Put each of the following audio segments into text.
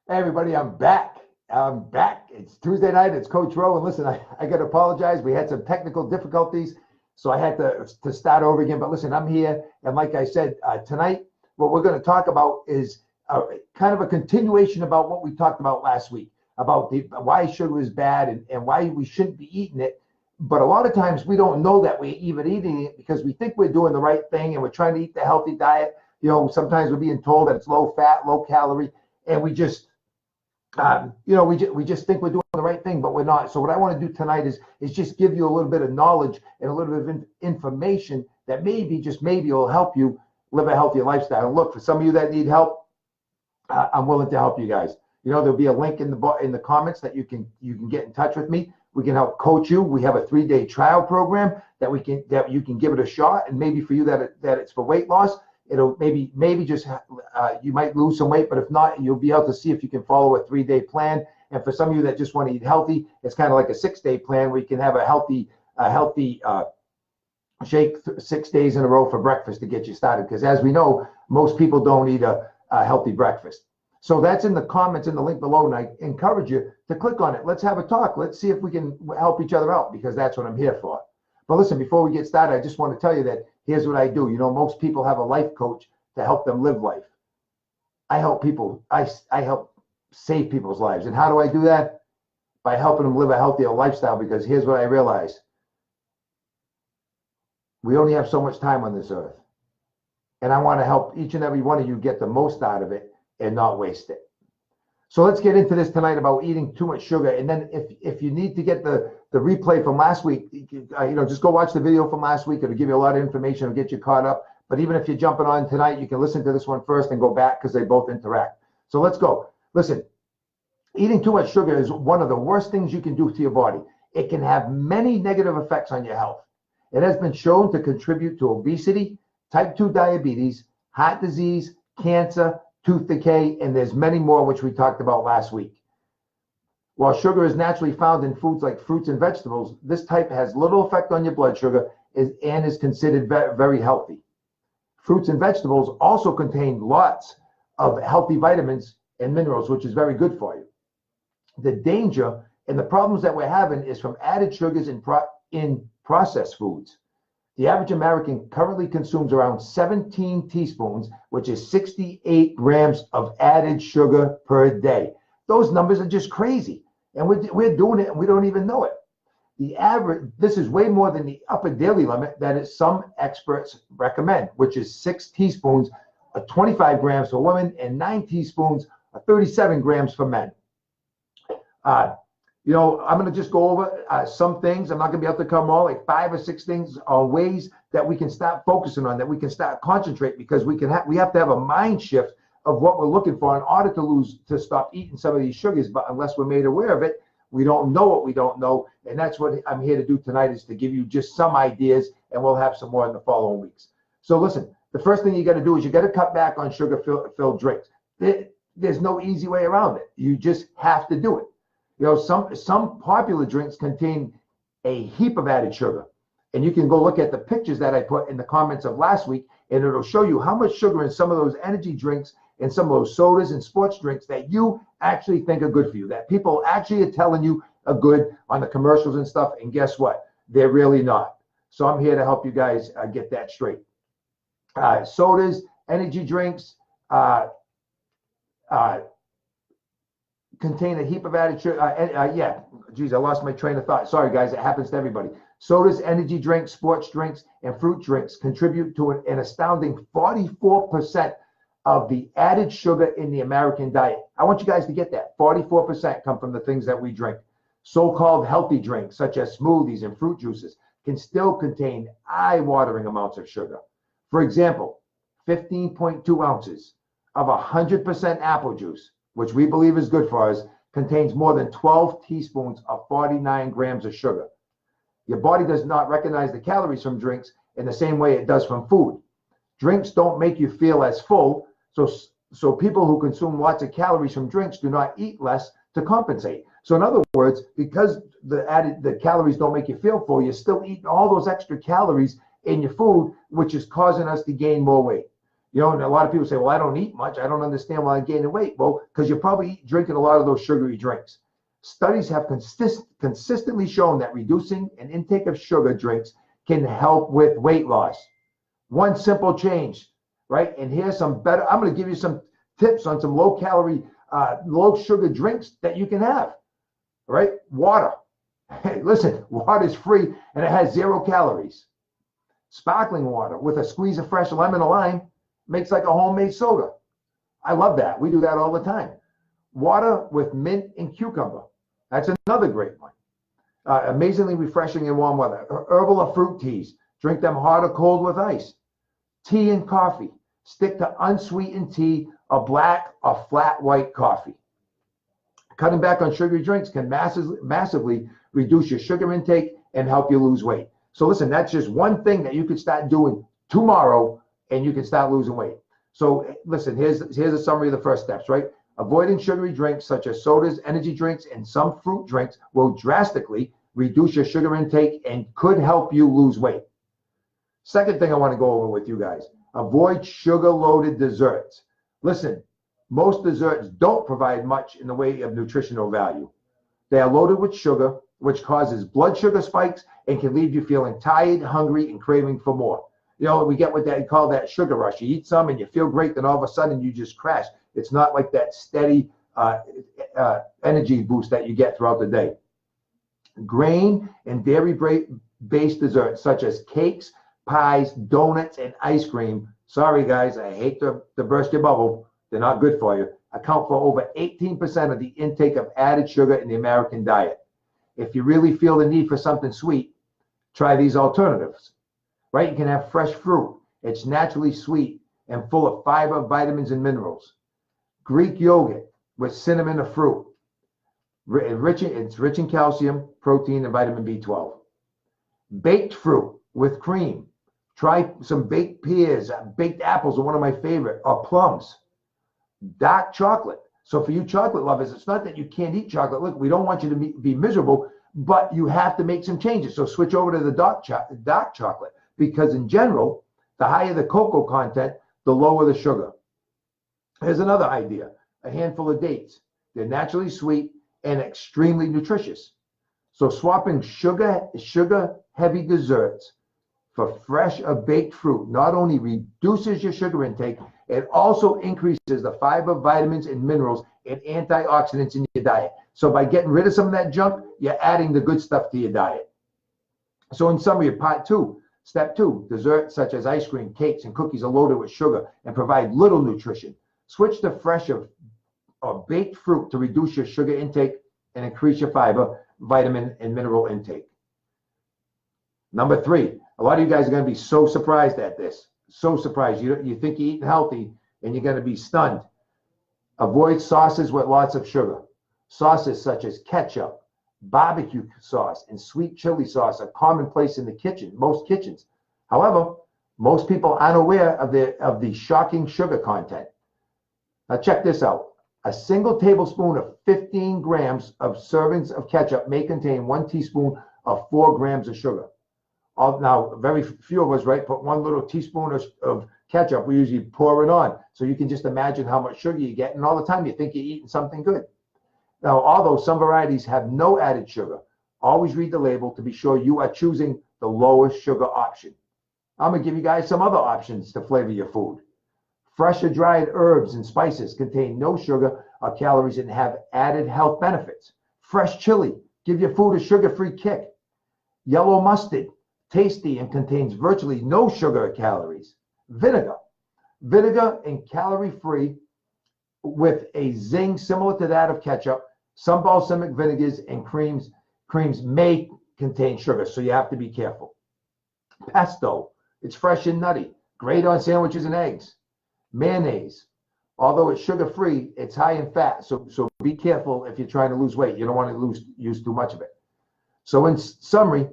Hey everybody, I'm back. I'm back. It's Tuesday night. It's Coach Rowe. And listen, I got to apologize. We had some technical difficulties, so I had to start over again. But listen, I'm here. And like I said, tonight, what we're going to talk about is kind of a continuation about what we talked about last week, about why sugar is bad and why we shouldn't be eating it. But a lot of times we don't know that we're even eating it because we think we're doing the right thing and we're trying to eat the healthy diet. Sometimes we're being told that it's low fat, low calorie, and we just think we're doing the right thing, but we're not. So what I want to do tonight is just give you a little bit of knowledge and a little bit of information that maybe, just maybe, will help you live a healthier lifestyle. And look, for some of you that need help, I'm willing to help you guys. There'll be a link in the comments that you can get in touch with me. We can help coach you. We have a 3-day trial program that you can give it a shot, and maybe for you that it's for weight loss. It'll maybe just you might lose some weight, but if not, you'll be able to see if you can follow a 3-day plan. And for some of you that just want to eat healthy, it's kind of like a 6-day plan where you can have a healthy shake 6 days in a row for breakfast to get you started. Because as we know, most people don't eat a healthy breakfast. So that's in the comments in the link below, and I encourage you to click on it. Let's have a talk. Let's see if we can help each other out, because that's what I'm here for. But listen, before we get started, I just want to tell you that here's what I do. Most people have a life coach to help them live life. I help people. I help save people's lives. And how do I do that? By helping them live a healthier lifestyle, because here's what I realize. We only have so much time on this earth. And I want to help each and every one of you get the most out of it and not waste it. So let's get into this tonight about eating too much sugar. And then if you need to get the replay from last week, just go watch the video from last week. It'll give you a lot of information. It'll get you caught up. But even if you're jumping on tonight, you can listen to this one first and go back, because they both interact. So let's go. Listen, eating too much sugar is one of the worst things you can do to your body. It can have many negative effects on your health. It has been shown to contribute to obesity, type 2 diabetes, heart disease, cancer, tooth decay, and there's many more, which we talked about last week. While sugar is naturally found in foods like fruits and vegetables, this type has little effect on your blood sugar and is considered very healthy. Fruits and vegetables also contain lots of healthy vitamins and minerals, which is very good for you. The danger and the problems that we're having is from added sugars in processed foods. The average American currently consumes around 17 teaspoons, which is 68 grams of added sugar per day. Those numbers are just crazy. And we're doing it and we don't even know it. The average, this is way more than the upper daily limit that some experts recommend, which is 6 teaspoons, 25 grams for women, and 9 teaspoons, 37 grams for men. I'm going to just go over some things. I'm not going to be able to cover all, like 5 or 6 things or ways that we can start focusing on, that we can start concentrate, because we have to have a mind shift of what we're looking for in order to stop eating some of these sugars. But unless we're made aware of it, we don't know what we don't know. And that's what I'm here to do tonight, is to give you just some ideas, and we'll have some more in the following weeks. So listen, the first thing you got to do is you got to cut back on sugar-filled drinks. There's no easy way around it. You just have to do it. Some popular drinks contain a heap of added sugar. And you can go look at the pictures that I put in the comments of last week, and it'll show you how much sugar in some of those energy drinks and some of those sodas and sports drinks that you actually think are good for you, that people actually are telling you are good on the commercials and stuff. And guess what? They're really not. So I'm here to help you guys get that straight. Sodas, energy drinks, contain a heap of added sugar. I lost my train of thought. Sorry, guys, it happens to everybody. Sodas, energy drinks, sports drinks, and fruit drinks contribute to an astounding 44% of the added sugar in the American diet. I want you guys to get that. 44% come from the things that we drink. So-called healthy drinks, such as smoothies and fruit juices, can still contain eye-watering amounts of sugar. For example, 15.2 ounces of 100% apple juice, which we believe is good for us, contains more than 12 teaspoons of 49 grams of sugar. Your body does not recognize the calories from drinks in the same way it does from food. Drinks don't make you feel as full, so people who consume lots of calories from drinks do not eat less to compensate. So in other words, because the calories don't make you feel full, you're still eating all those extra calories in your food, which is causing us to gain more weight. You know, and a lot of people say, well, I don't eat much. I don't understand why I'm gaining weight. Well, because you're probably drinking a lot of those sugary drinks. Studies have consistently shown that reducing an intake of sugar drinks can help with weight loss. One simple change, right? And here's some better, I'm going to give you some tips on some low calorie, low sugar drinks that you can have, right? Water. Hey, listen, water is free and it has 0 calories. Sparkling water with a squeeze of fresh lemon or lime makes like a homemade soda. I love that. We do that all the time. Water with mint and cucumber. That's another great one. Amazingly refreshing in warm weather. Herbal or fruit teas. Drink them hot or cold with ice. Tea and coffee. Stick to unsweetened tea or black or flat white coffee. Cutting back on sugary drinks can massively reduce your sugar intake and help you lose weight. So listen, that's just one thing that you could start doing tomorrow and you can start losing weight. So listen, here's a summary of the first steps, right? Avoiding sugary drinks such as sodas, energy drinks, and some fruit drinks will drastically reduce your sugar intake and could help you lose weight. Second thing I want to go over with you guys, avoid sugar-loaded desserts. Listen, most desserts don't provide much in the way of nutritional value. They are loaded with sugar, which causes blood sugar spikes and can leave you feeling tired, hungry, and craving for more. You know, we get what they call that sugar rush. You eat some and you feel great, then all of a sudden you just crash. It's not like that steady energy boost that you get throughout the day. Grain and dairy-based desserts such as cakes, pies, donuts, and ice cream. Sorry, guys, I hate to burst your bubble. They're not good for you. Account for over 18% of the intake of added sugar in the American diet. If you really feel the need for something sweet, try these alternatives, right? You can have fresh fruit. It's naturally sweet and full of fiber, vitamins, and minerals. Greek yogurt with cinnamon or fruit. It's rich in calcium, protein, and vitamin B12. Baked fruit with cream. Try some baked pears. Baked apples are one of my favorite, or plums. Dark chocolate. So for you chocolate lovers, it's not that you can't eat chocolate. Look, we don't want you to be miserable, but you have to make some changes. So switch over to the dark chocolate, because in general, the higher the cocoa content, the lower the sugar. Here's another idea, a handful of dates. They're naturally sweet and extremely nutritious. So swapping sugar-heavy desserts for fresh or baked fruit not only reduces your sugar intake, it also increases the fiber, vitamins, and minerals and antioxidants in your diet. So by getting rid of some of that junk, you're adding the good stuff to your diet. So in summary, part 2, step 2, desserts such as ice cream, cakes, and cookies are loaded with sugar and provide little nutrition. Switch to fresh or baked fruit to reduce your sugar intake and increase your fiber, vitamin, and mineral intake. Number 3, a lot of you guys are going to be so surprised at this. So surprised. You think you're eating healthy and you're going to be stunned. Avoid sauces with lots of sugar. Sauces such as ketchup, barbecue sauce, and sweet chili sauce are commonplace in the kitchen, most kitchens. However, most people aren't aware of the shocking sugar content. Now check this out. A single tablespoon of 15 grams of servings of ketchup may contain 1 teaspoon of 4 grams of sugar. Now, very few of us, right, put 1 little teaspoon of ketchup. We usually pour it on. So you can just imagine how much sugar you get. And all the time you think you're eating something good. Now, although some varieties have no added sugar, always read the label to be sure you are choosing the lowest sugar option. I'm going to give you guys some other options to flavor your food. Fresh or dried herbs and spices contain no sugar or calories and have added health benefits. Fresh chili, give your food a sugar-free kick. Yellow mustard, tasty and contains virtually no sugar or calories. Vinegar and calorie-free with a zing similar to that of ketchup. Some balsamic vinegars and creams may contain sugar, so you have to be careful. Pesto, it's fresh and nutty, great on sandwiches and eggs. Mayonnaise, although it's sugar-free, it's high in fat, so be careful if you're trying to lose weight. You don't want to use too much of it. So in summary,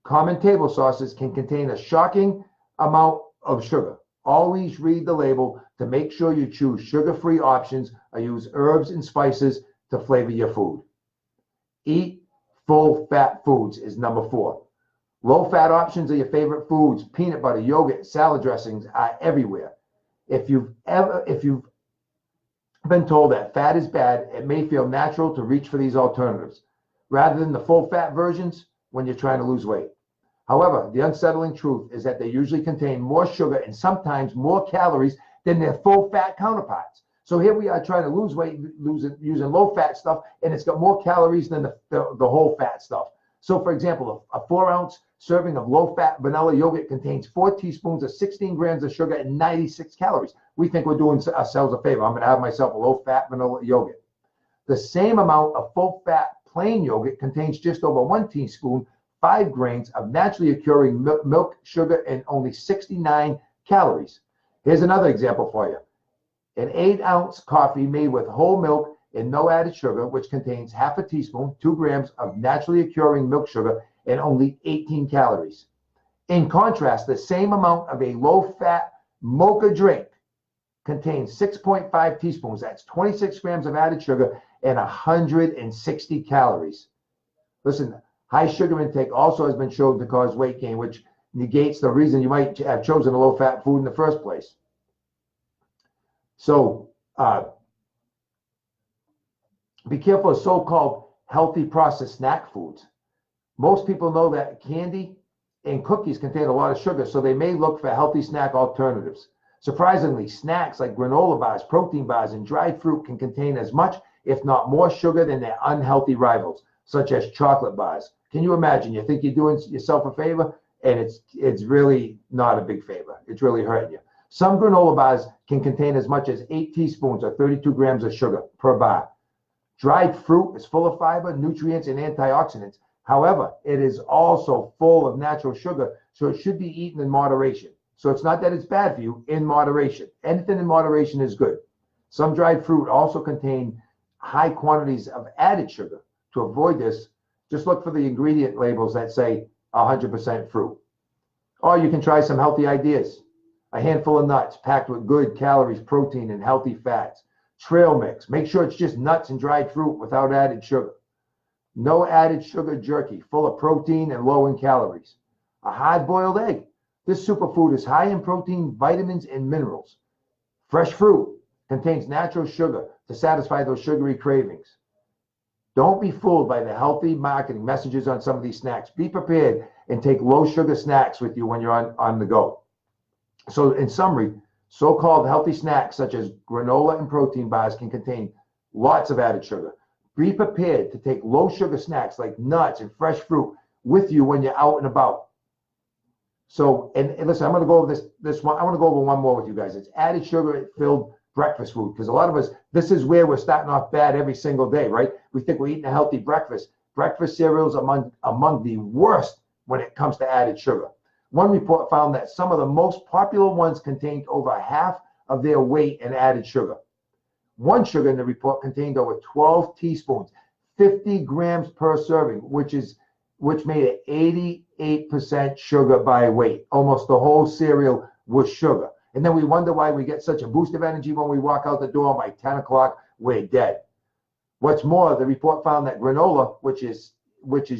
common table sauces can contain a shocking amount of sugar. Always read the label to make sure you choose sugar-free options or use herbs and spices to flavor your food. Eat full-fat foods is number 4. Low-fat options are your favorite foods. Peanut butter, yogurt, salad dressings are everywhere. If you've been told that fat is bad, it may feel natural to reach for these alternatives rather than the full fat versions when you're trying to lose weight. However, the unsettling truth is that they usually contain more sugar and sometimes more calories than their full fat counterparts. So here we are trying to lose weight using low fat stuff, and it's got more calories than the whole fat stuff. So for example, a 4-ounce serving of low fat vanilla yogurt contains 4 teaspoons of 16 grams of sugar and 96 calories. We think we're doing ourselves a favor. I'm going to have myself a low fat vanilla yogurt. The same amount of full fat plain yogurt contains just over 1 teaspoon, 5 grains of naturally occurring milk sugar, and only 69 calories. Here's another example for you. An 8-ounce coffee made with whole milk and no added sugar, which contains half a teaspoon, 2 grams of naturally occurring milk sugar, and only 18 calories. In contrast, the same amount of a low-fat mocha drink contains 6.5 teaspoons, that's 26 grams of added sugar, and 160 calories. Listen, high sugar intake also has been shown to cause weight gain, which negates the reason you might have chosen a low-fat food in the first place. So be careful of so-called healthy processed snack foods. Most people know that candy and cookies contain a lot of sugar, so they may look for healthy snack alternatives. Surprisingly, snacks like granola bars, protein bars, and dried fruit can contain as much, if not more, sugar than their unhealthy rivals, such as chocolate bars. Can you imagine? You think you're doing yourself a favor, and it's really not a big favor. It's really hurting you. Some granola bars can contain as much as 8 teaspoons or 32 grams of sugar per bar. Dried fruit is full of fiber, nutrients, and antioxidants. However, it is also full of natural sugar, so it should be eaten in moderation. So it's not that it's bad for you, in moderation. Anything in moderation is good. Some dried fruit also contain high quantities of added sugar. To avoid this, just look for the ingredient labels that say 100% fruit. Or you can try some healthy ideas. A handful of nuts packed with good calories, protein, and healthy fats. Trail mix. Make sure it's just nuts and dried fruit without added sugar. No added sugar jerky, full of protein and low in calories. A hard-boiled egg. This superfood is high in protein, vitamins, and minerals. Fresh fruit contains natural sugar to satisfy those sugary cravings. Don't be fooled by the healthy marketing messages on some of these snacks. Be prepared and take low-sugar snacks with you when you're on the go. So in summary, so-called healthy snacks such as granola and protein bars can contain lots of added sugar. Be prepared to take low-sugar snacks like nuts and fresh fruit with you when you're out and about. So, and listen, I'm going to go over this one. I want to go over one more with you guys. It's added sugar-filled breakfast food, because a lot of us, this is where we're starting off bad every single day, right? We think we're eating a healthy breakfast. Breakfast cereals are among the worst when it comes to added sugar. One report found that some of the most popular ones contained over half of their weight in added sugar. One sugar in the report contained over 12 teaspoons, 50 grams per serving, which made it 88% sugar by weight. Almost the whole cereal was sugar. And then we wonder why we get such a boost of energy when we walk out the door. By 10 o'clock, we're dead. What's more, the report found that granola, which is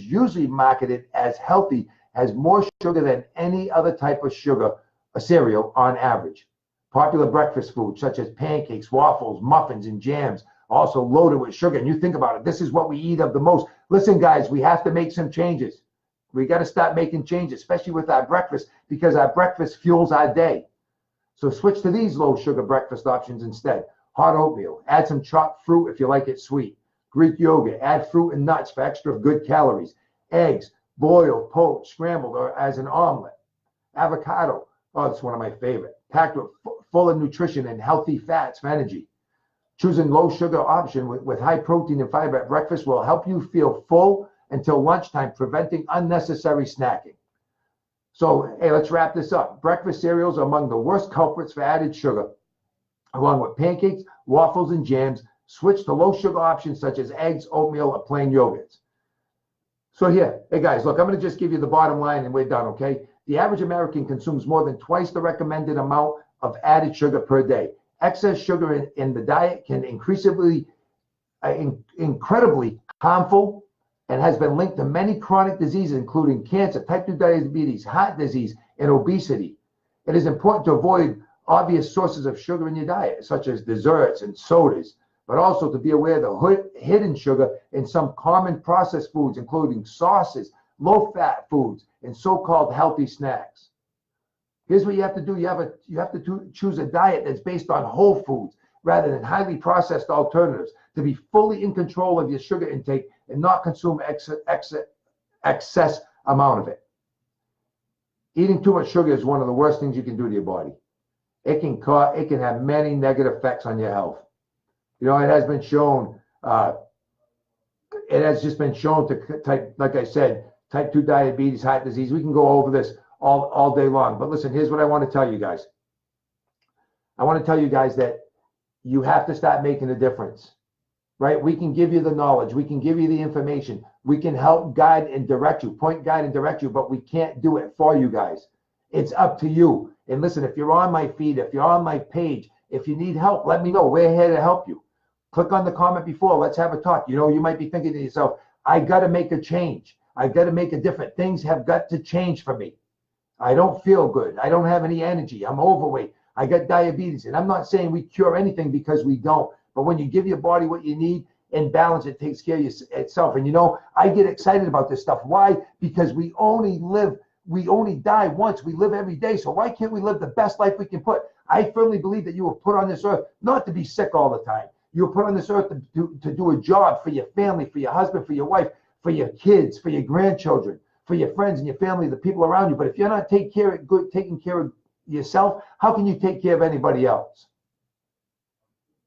usually marketed as healthy, has more sugar than any other type of cereal on average. Popular breakfast foods such as pancakes, waffles, muffins, and jams also loaded with sugar. And you think about it, this is what we eat of the most. Listen, guys, we have to make some changes. We got to start making changes, especially with our breakfast, because our breakfast fuels our day. So switch to these low sugar breakfast options instead. Hot oatmeal, add some chopped fruit if you like it sweet. Greek yogurt, add fruit and nuts for extra good calories. Eggs, boiled, poached, scrambled, or as an omelet. Avocado, oh, it's one of my favorite. Packed with full of nutrition and healthy fats for energy. Choosing low sugar option with high protein and fiber at breakfast will help you feel full until lunchtime, preventing unnecessary snacking. So, hey, let's wrap this up. Breakfast cereals are among the worst culprits for added sugar. Along with pancakes, waffles, and jams, switch to low sugar options such as eggs, oatmeal, or plain yogurts. So here, hey guys, look, I'm going to just give you the bottom line and we're done, okay? The average American consumes more than twice the recommended amount of added sugar per day. Excess sugar in the diet can increasingly, incredibly harmful, and has been linked to many chronic diseases, including cancer, type 2 diabetes, heart disease, and obesity. It is important to avoid obvious sources of sugar in your diet, such as desserts and sodas, but also to be aware of the hidden sugar in some common processed foods, including sauces, low-fat foods, and so-called healthy snacks. Here's what you have to do. You have to choose a diet that's based on whole foods rather than highly processed alternatives, to be fully in control of your sugar intake and not consume excess amount of it. Eating too much sugar is one of the worst things you can do to your body. It can have many negative effects on your health. You know, it has been shown. It has just been shown to like I said, type 2 diabetes, heart disease. We can go over this all day long. But listen, here's what I want to tell you guys. I want to tell you guys that you have to start making a difference, right? We can give you the knowledge. We can give you the information. We can help guide and direct you, point, guide, and direct you, but we can't do it for you guys. It's up to you. And listen, if you're on my feed, if you're on my page, if you need help, let me know. We're here to help you. Click on the comment before. Let's have a talk. You know, you might be thinking to yourself, I got to make a change. I got to make a difference. Things have got to change for me. I don't feel good. I don't have any energy. I'm overweight. I got diabetes. And I'm not saying we cure anything, because we don't. But when you give your body what you need in balance, it takes care of itself. And you know, I get excited about this stuff. Why? Because we only die once. We live every day. So why can't we live the best life we can put? I firmly believe that you were put on this earth not to be sick all the time. You were put on this earth to do a job for your family, for your husband, for your wife, for your kids, for your grandchildren, for your friends and your family, the people around you. But if you're not taking care of yourself, how can you take care of anybody else?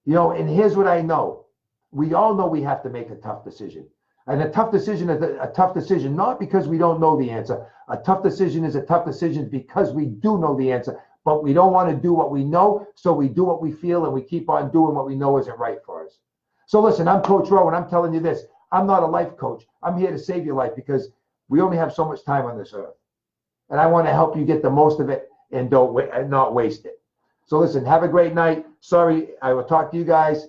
You know, and here's what I know. We all know we have to make a tough decision. And a tough decision is a tough decision, not because we don't know the answer. A tough decision is a tough decision because we do know the answer, but we don't want to do what we know, so we do what we feel, and we keep on doing what we know isn't right for us. So listen, I'm Coach Rowe, and I'm telling you this. I'm not a life coach. I'm here to save your life, because we only have so much time on this earth. And I want to help you get the most of it and not waste it. So listen, have a great night. Sorry, I will talk to you guys.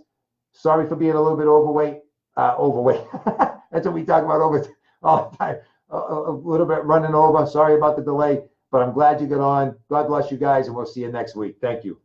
Sorry for being a little bit overweight. That's what we talk about all the time. A little bit running over. Sorry about the delay, but I'm glad you got on. God bless you guys, and we'll see you next week. Thank you.